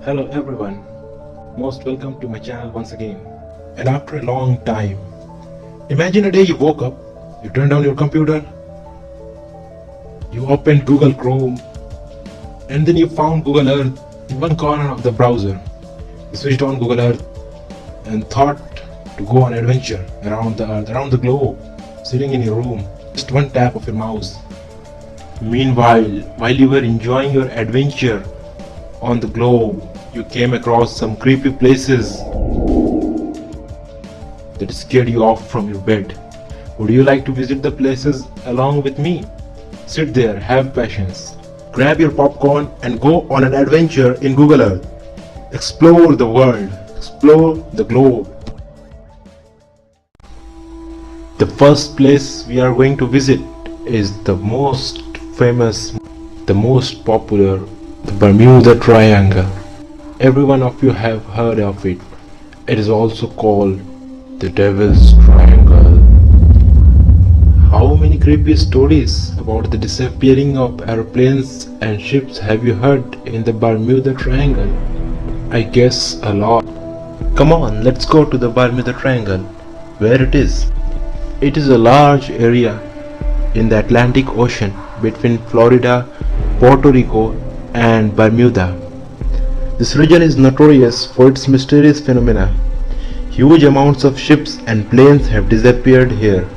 Hello everyone, most welcome to my channel once again. And after a long time, imagine a day you woke up, you turned on your computer, you opened Google Chrome, and then you found Google Earth in one corner of the browser. You switched on Google Earth and thought to go on an adventure around the earth, around the globe, sitting in your room, just one tap of your mouse. Meanwhile, while you were enjoying your adventure on the globe, you came across some creepy places that scared you off from your bed. Would you like to visit the places along with me? Sit there, have patience, grab your popcorn and go on an adventure in Google Earth. Explore the world, explore the globe. The first place we are going to visit is the most famous, the most popular, the Bermuda Triangle. Every one of you have heard of it. It is also called the Devil's Triangle. How many creepy stories about the disappearing of airplanes and ships have you heard in the Bermuda Triangle? I guess a lot. Come on, let's go to the Bermuda Triangle. Where it is? It is a large area in the Atlantic Ocean between Florida, Puerto Rico and Bermuda. This region is notorious for its mysterious phenomena. Huge amounts of ships and planes have disappeared here.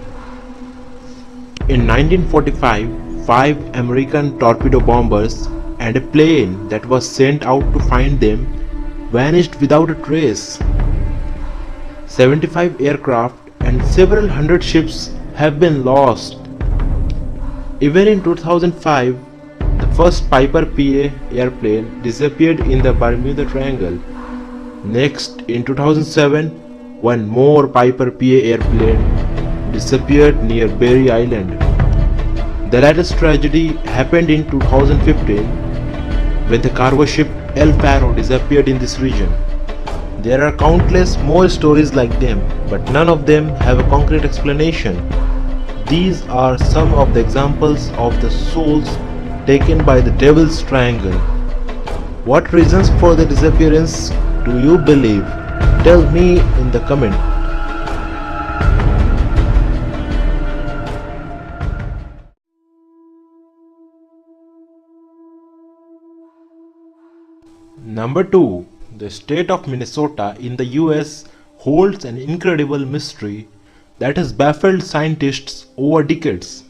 In 1945, 5 American torpedo bombers and a plane that was sent out to find them vanished without a trace. 75 aircraft and several hundred ships have been lost. Even in 2005, the first Piper PA airplane disappeared in the Bermuda Triangle. Next, in 2007, one more Piper PA airplane disappeared near Berry Island. The latest tragedy happened in 2015 when the cargo ship El Faro disappeared in this region. There are countless more stories like them, but none of them have a concrete explanation. These are some of the examples of the souls taken by the Devil's Triangle. What reasons for the disappearance do you believe? Tell me in the comment. Number 2. The state of Minnesota in the US holds an incredible mystery that has baffled scientists over decades.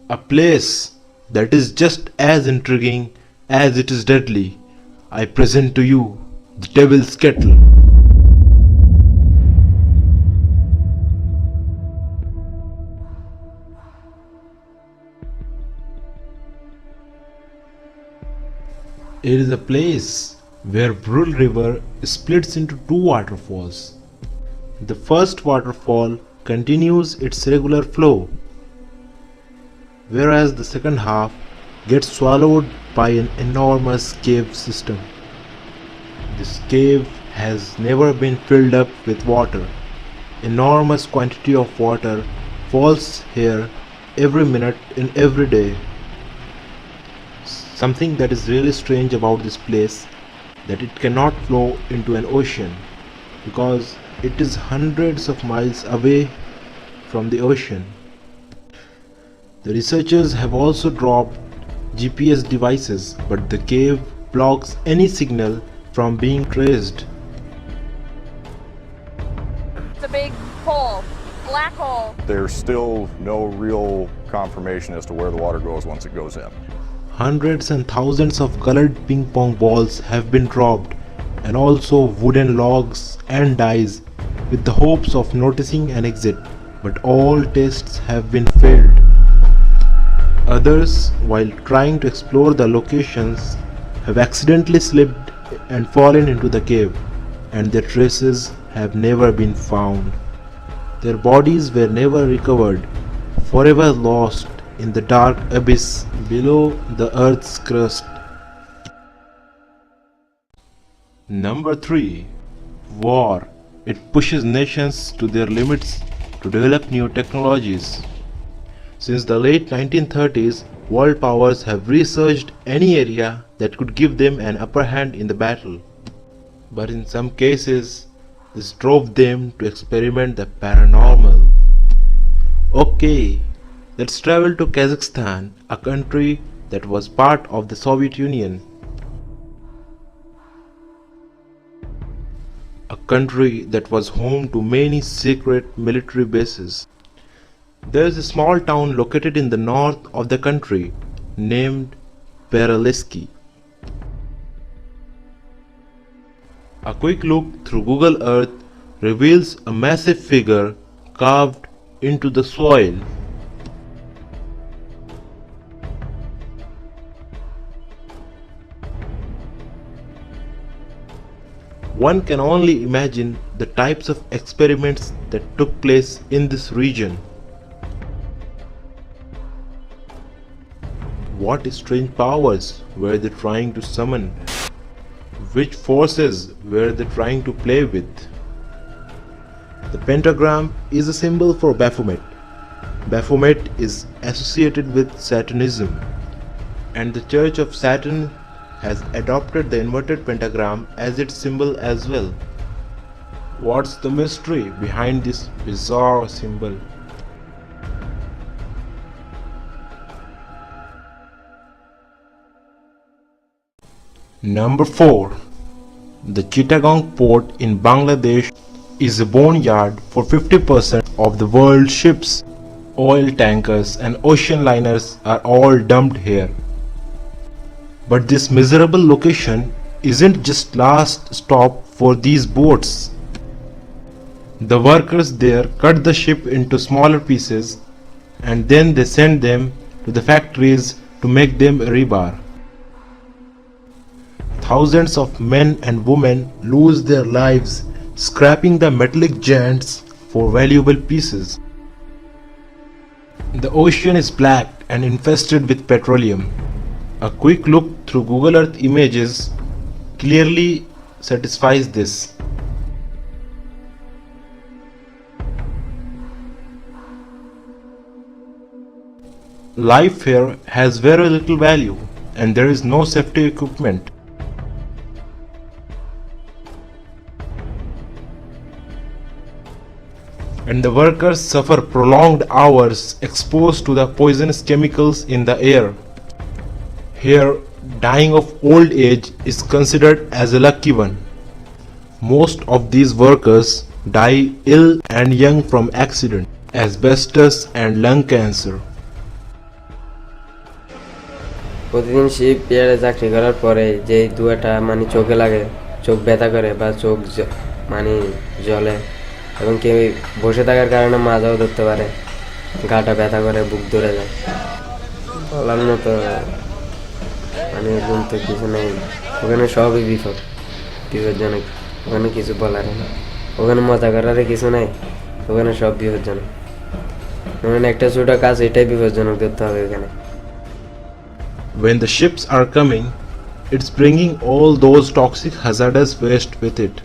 A place that is just as intriguing as it is deadly. I present to you the Devil's Kettle. It is a place where Brule River splits into 2 waterfalls. The first waterfall continues its regular flow, whereas the second half gets swallowed by an enormous cave system. This cave has never been filled up with water. Enormous quantity of water falls here every minute and every day. Something that is really strange about this place that it cannot flow into an ocean because it is hundreds of miles away from the ocean. The researchers have also dropped GPS devices, but the cave blocks any signal from being traced. It's a big hole, black hole. There's still no real confirmation as to where the water goes once it goes in. Hundreds and thousands of colored ping pong balls have been dropped, and also wooden logs and dice with the hopes of noticing an exit, but all tests have been failed. Others, while trying to explore the locations, have accidentally slipped and fallen into the cave, and their traces have never been found. Their bodies were never recovered, forever lost in the dark abyss below the earth's crust. Number 3. War. It pushes nations to their limits to develop new technologies. Since the late 1930s, world powers have researched any area that could give them an upper hand in the battle. but in some cases, this drove them to experiment the paranormal. Okay, let's travel to Kazakhstan, a country that was part of the Soviet Union. A country that was home to many secret military bases. There is a small town located in the north of the country named Perelesky. A quick look through Google Earth reveals a massive figure carved into the soil. One can only imagine the types of experiments that took place in this region. What strange powers were they trying to summon? Which forces were they trying to play with? The pentagram is a symbol for Baphomet. Baphomet is associated with Satanism, and the Church of Saturn has adopted the inverted pentagram as its symbol as well. What's the mystery behind this bizarre symbol? Number 4. The Chittagong port in Bangladesh is a boneyard for 50% of the world's ships. Oil tankers and ocean liners are all dumped here. But this miserable location isn't just last stop for these boats. The workers there cut the ship into smaller pieces and then they send them to the factories to make them rebar. Thousands of men and women lose their lives scrapping the metallic giants for valuable pieces. The ocean is black and infested with petroleum. A quick look through Google Earth images clearly satisfies this. Life here has very little value and there is no safety equipment. And the workers suffer prolonged hours exposed to the poisonous chemicals in the air. Here, dying of old age is considered as a lucky one. Most of these workers die ill and young from accident, asbestos and lung cancer. প্রতিদিন sheep ইয়ার্ডে চাকরি করার পরে যে দুয়াটা মানে চোখে লাগে, চোখ ব্যথা করে বা চোখ মানে জ্বলে এবং কেউ বসে থাকার কারণে মাজাও ধরতে পারে, গাটা ব্যথা করে, বুক ধরে যায়, বলার মতো মানে এরকম তো কিছু নেই। ওখানে সবই বিপজ্জনক, ওখানে কিছু বলার না, ওখানে মজা করার কিছু নেই, ওখানে সব বিপজ্জনক। ওখানে একটা ছোট কাজ এটাই বিপজ্জনক ধরতে হবে ওখানে। When the ships are coming, it's bringing all those toxic hazardous waste with it.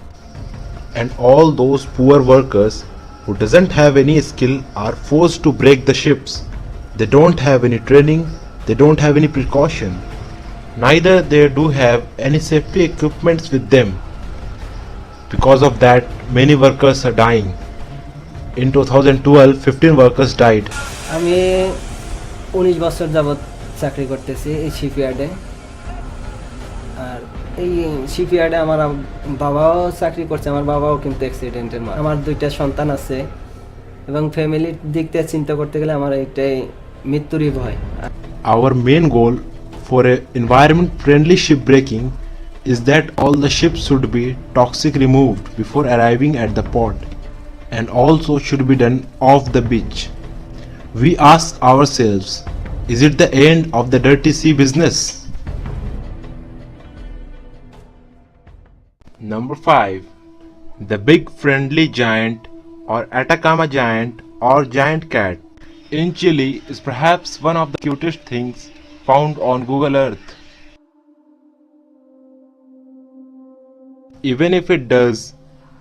And all those poor workers who doesn't have any skill are forced to break the ships. They don't have any training, they don't have any precaution. Neither they do have any safety equipments with them. Because of that, many workers are dying. In 2012, 15 workers died. আমি 19 বছর যাবত চাকরি করতেছি এই শিপইয়ার্ডে। আর এই শিপইয়ার্ডে আমার বাবাও চাকরি করছে, আমার বাবাও কিন্তু অ্যাক্সিডেন্টের মার। আমার 2টা সন্তান আছে এবং ফ্যামিলির দিক থেকে চিন্তা করতে গেলে আমার এইটাই মৃত্যুরই ভয়। Our main goal for a environment friendly shipbreaking is that all the ships should be toxic removed before arriving at the port and also should be done off the beach. We ask ourselves, is it the end of the dirty sea business? Number 5. The big friendly giant or Atacama giant or giant cat in Chile is perhaps one of the cutest things found on Google Earth. Even if it does,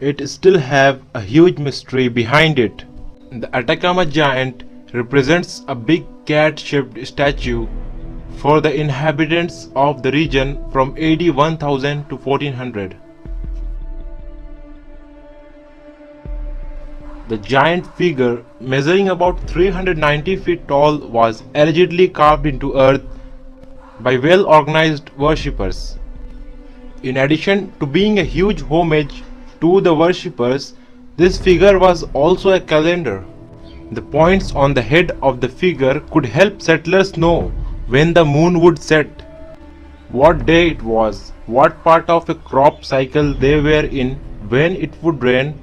it still have a huge mystery behind it. The Atacama giant represents a big cat-shaped statue for the inhabitants of the region from AD 1000 to 1400. The giant figure, measuring about 390 feet tall, was allegedly carved into earth by well-organized worshippers. In addition to being a huge homage to the worshippers, this figure was also a calendar. The points on the head of the figure could help settlers know when the moon would set, what day it was, what part of a crop cycle they were in, when it would rain,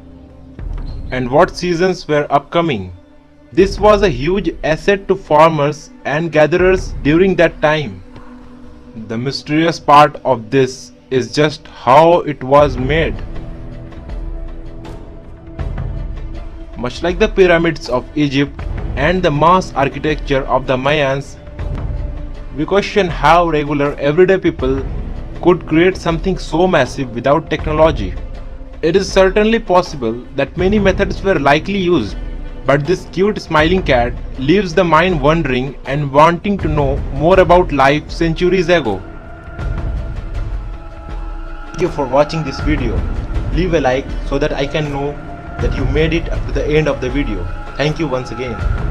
and what seasons were upcoming. This was a huge asset to farmers and gatherers during that time. The mysterious part of this is just how it was made. Much like the pyramids of Egypt and the mass architecture of the Mayans, we question how regular everyday people could create something so massive without technology. It is certainly possible that many methods were likely used, but this cute smiling cat leaves the mind wondering and wanting to know more about life centuries ago. Thank you for watching this video. Leave a like so that I can know that you made it up to the end of the video. Thank you once again.